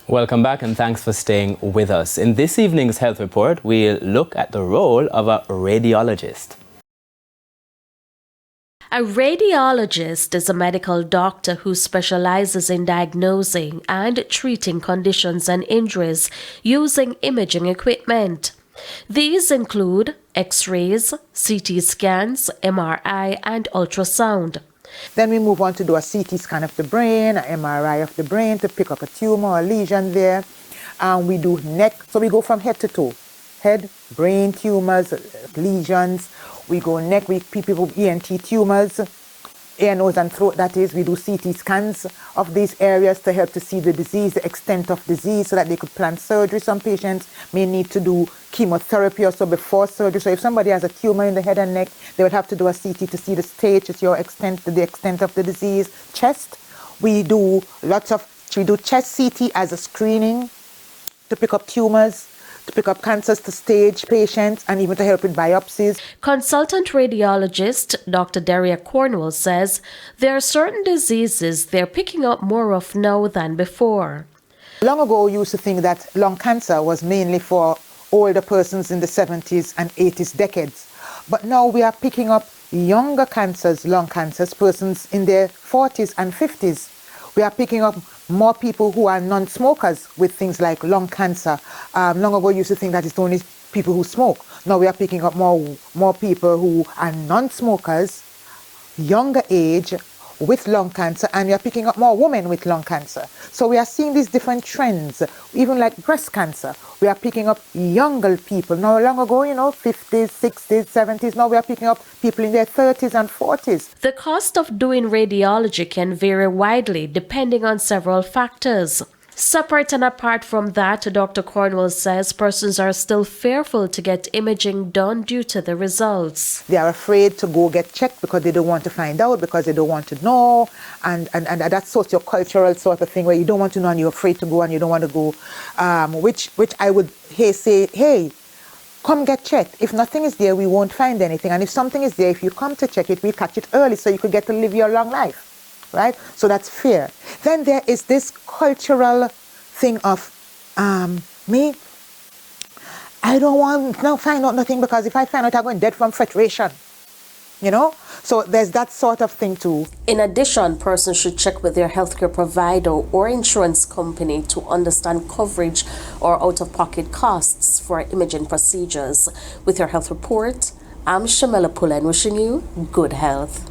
Welcome back and thanks for staying with us. In this evening's health report, we'll look at the role of a radiologist. A radiologist is a medical doctor who specializes in diagnosing and treating conditions and injuries using imaging equipment. These include X-rays, CT scans, MRI, and ultrasound. Then we move on to do a CT scan of the brain, an MRI of the brain to pick up a tumor or a lesion there. And we do neck, so we go from head to toe. Head, brain tumors, lesions. We go neck, we people with ENT tumors, ear, nose, and throat, that is. We do CT scans of these areas to help to see the disease, the extent of disease, so that they could plan surgery. Some patients may need to do chemotherapy or so before surgery. So if somebody has a tumor in the head and neck, they would have to do a CT to see the stage, the extent of the disease. Chest, we do chest CT as a screening to pick up tumors, to pick up cancers, to stage patients, and even to help with biopsies. Consultant radiologist Dr. Daria Cornwell says there are certain diseases they're picking up more of now than before. Long ago, we used to think that lung cancer was mainly for older persons in the 70s and 80s decades. But now we are picking up younger cancers, lung cancers, persons in their 40s and 50s. We are picking up more people who are non-smokers with things like lung cancer. Long ago, we used to think that it's only people who smoke. Now we are picking up more people who are non-smokers, younger age, with lung cancer, and we are picking up more women with lung cancer. So we are seeing these different trends, even like breast cancer. We are picking up younger people. Now, long ago, 50s, 60s, 70s, now we are picking up people in their 30s and 40s. The cost of doing radiology can vary widely depending on several factors. Separate and apart from that, Dr. Cornwell says persons are still fearful to get imaging done due to the results. They are afraid to go get checked because they don't want to find out, because they don't want to know, and that's socio-cultural sort of thing where you don't want to know and you're afraid to go and you don't want to go, which I would say, hey, come get checked. If nothing is there, we won't find anything. And if something is there, if you come to check it, we'll catch it early so you could get to live your long life. Right? So that's fear. Then there is this cultural thing of me, I don't want to find out nothing, because if I find out, I'm going dead from frustration. So there's that sort of thing too. In addition, persons should check with their healthcare provider or insurance company to understand coverage or out-of-pocket costs for imaging procedures. With your health report, I'm Shamela Pullen wishing you good health.